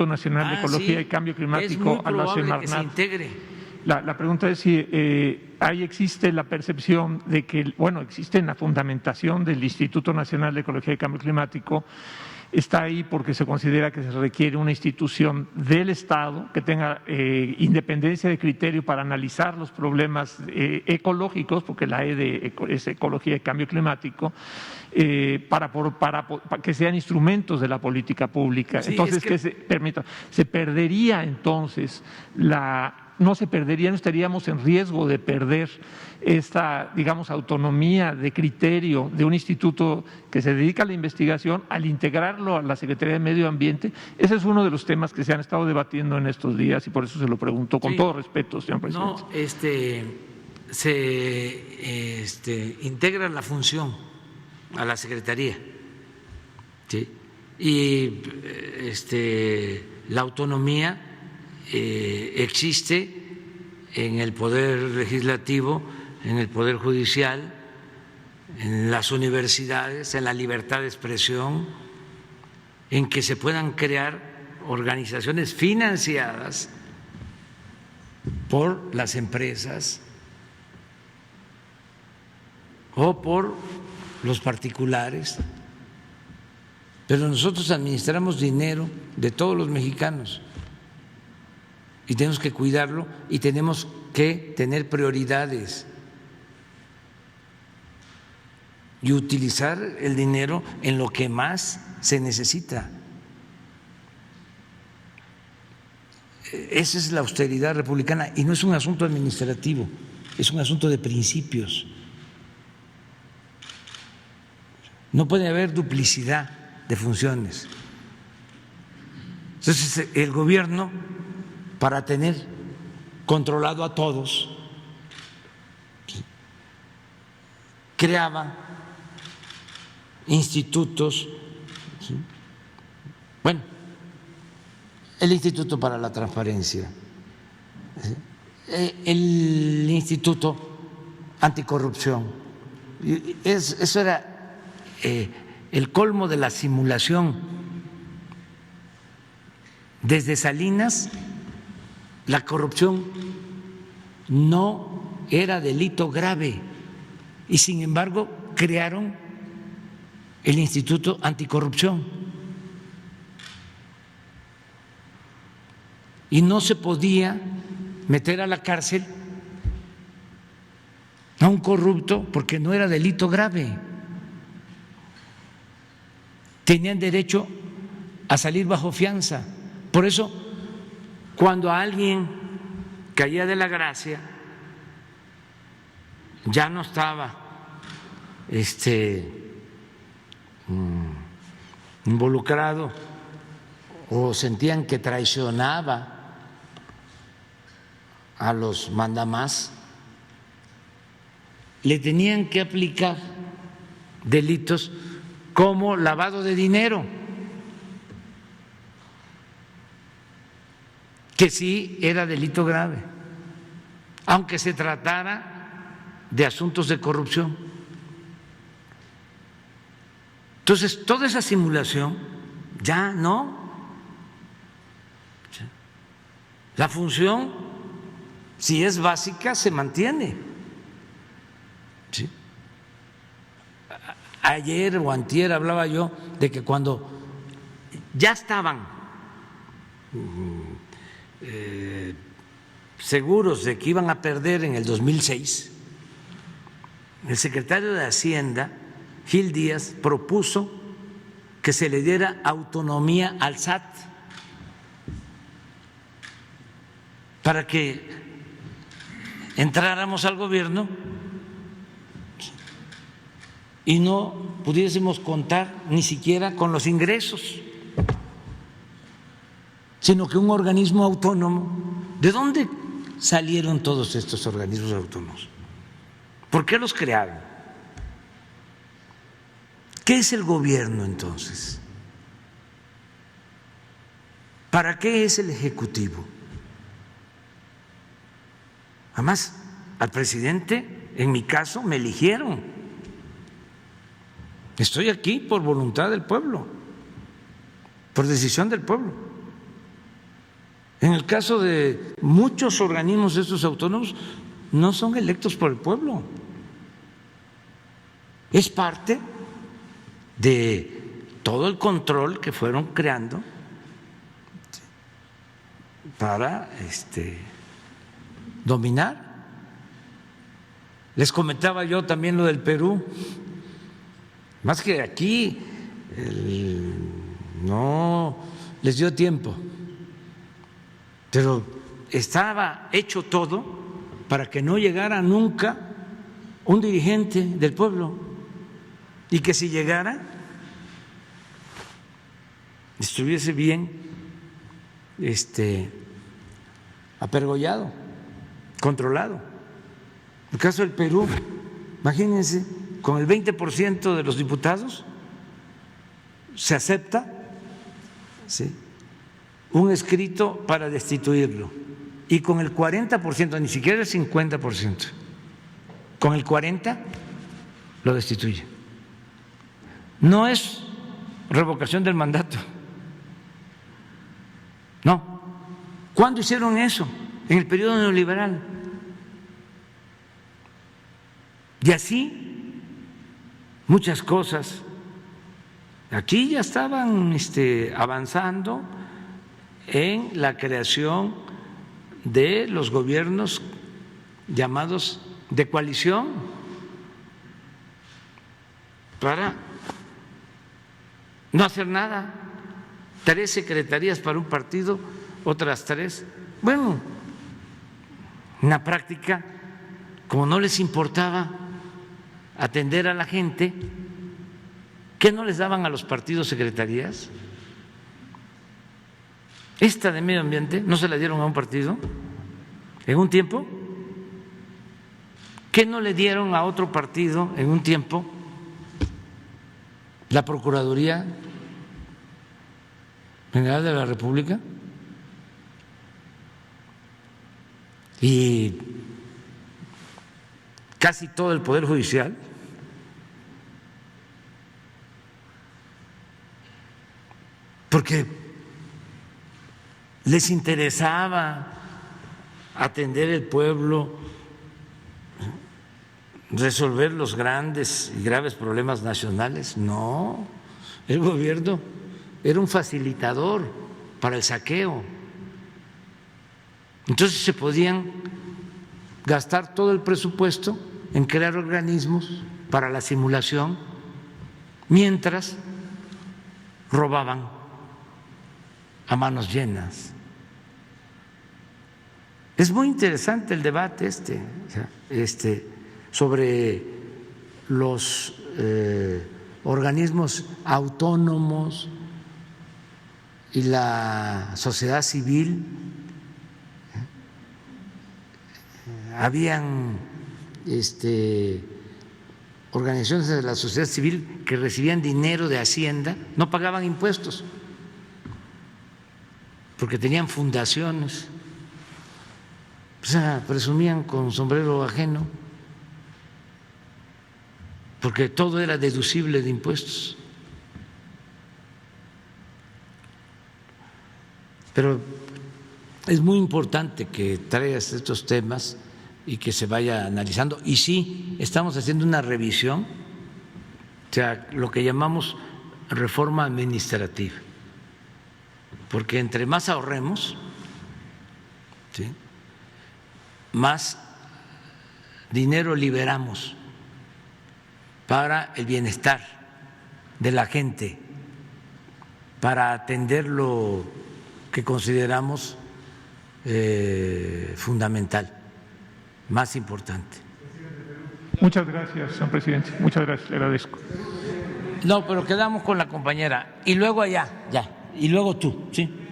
Nacional de Ecología y Cambio Climático a la Semarnat. Que se integre. La pregunta es si ahí existe la percepción de que, bueno, existe en la fundamentación del Instituto Nacional de Ecología y Cambio Climático, está ahí porque se considera que se requiere una institución del Estado que tenga independencia de criterio para analizar los problemas ecológicos, porque la es Ecología y Cambio Climático, para que sean instrumentos de la política pública. Sí, entonces, se perdería entonces no estaríamos en riesgo de perder esta, digamos, autonomía de criterio de un instituto que se dedica a la investigación al integrarlo a la Secretaría de Medio Ambiente. Ese es uno de los temas que se han estado debatiendo en estos días y por eso se lo pregunto con todo respeto, señor presidente. No, se integra la función a la Secretaría, ¿sí? Y la autonomía existe en el Poder Legislativo, en el Poder Judicial, en las universidades, en la libertad de expresión, en que se puedan crear organizaciones financiadas por las empresas o por los particulares, pero nosotros administramos dinero de todos los mexicanos y tenemos que cuidarlo y tenemos que tener prioridades y utilizar el dinero en lo que más se necesita. Esa es la austeridad republicana y no es un asunto administrativo, es un asunto de principios. No puede haber duplicidad de funciones. Entonces, el gobierno, para tener controlado a todos, creaba institutos, ¿sí? Bueno, el Instituto para la Transparencia, ¿sí? El Instituto Anticorrupción. Eso era el colmo de la simulación. Desde Salinas, la corrupción no era delito grave y sin embargo crearon el Instituto Anticorrupción y no se podía meter a la cárcel a un corrupto porque no era delito grave. Tenían derecho a salir bajo fianza. Por eso, cuando alguien caía de la gracia, ya no estaba involucrado o sentían que traicionaba a los mandamás, le tenían que aplicar delitos como lavado de dinero, que sí era delito grave, aunque se tratara de asuntos de corrupción. Entonces, toda esa simulación ya no. La función, si es básica, se mantiene. ¿Sí? Ayer o antier hablaba yo de que cuando ya estaban seguros de que iban a perder en el 2006, el secretario de Hacienda, Gil Díaz, propuso que se le diera autonomía al SAT para que entráramos al gobierno y no pudiésemos contar ni siquiera con los ingresos, sino que un organismo autónomo. ¿De dónde salieron todos estos organismos autónomos? ¿Por qué los crearon? ¿Qué es el gobierno entonces? ¿Para qué es el Ejecutivo? Además, al presidente, en mi caso, me eligieron. Estoy aquí por voluntad del pueblo, por decisión del pueblo. En el caso de muchos organismos estos autónomos, no son electos por el pueblo. Es parte de todo el control que fueron creando para dominar. Les comentaba yo también lo del Perú, más que aquí no les dio tiempo, pero estaba hecho todo para que no llegara nunca un dirigente del pueblo y que si llegara estuviese bien apergollado, controlado. El caso del Perú, imagínense, con el 20% de los diputados se acepta, ¿sí?, un escrito para destituirlo, y con el 40%, ni siquiera el 50%, con el 40% lo destituye. No es revocación del mandato, no. ¿Cuándo hicieron eso? En el periodo neoliberal. Y así muchas cosas. Aquí ya estaban avanzando en la creación de los gobiernos llamados de coalición para no hacer nada. 3 secretarías para un partido, otras 3. Bueno, en la práctica, como no les importaba atender a la gente, ¿qué no les daban a los partidos secretarías? Esta de medio ambiente no se la dieron a un partido en un tiempo. ¿Qué no le dieron a otro partido en un tiempo? La Procuraduría General de la República y casi todo el Poder Judicial. Porque les interesaba atender el pueblo, resolver los grandes y graves problemas nacionales. No, el gobierno era un facilitador para el saqueo. Entonces se podían gastar todo el presupuesto en crear organismos para la simulación, mientras robaban a manos llenas. Es muy interesante el debate sobre los organismos autónomos y la sociedad civil. Habían organizaciones de la sociedad civil que recibían dinero de Hacienda, no pagaban impuestos, porque tenían fundaciones, o sea, presumían con sombrero ajeno, porque todo era deducible de impuestos. Pero es muy importante que traigas estos temas y que se vaya analizando. Y sí, estamos haciendo una revisión, o sea, lo que llamamos reforma administrativa, porque entre más ahorremos, ¿sí?, más dinero liberamos para el bienestar de la gente, para atender lo que consideramos fundamental, más importante. Muchas gracias, señor presidente. Muchas gracias, le agradezco. No, pero quedamos con la compañera y luego allá, ya, y luego tú, ¿sí?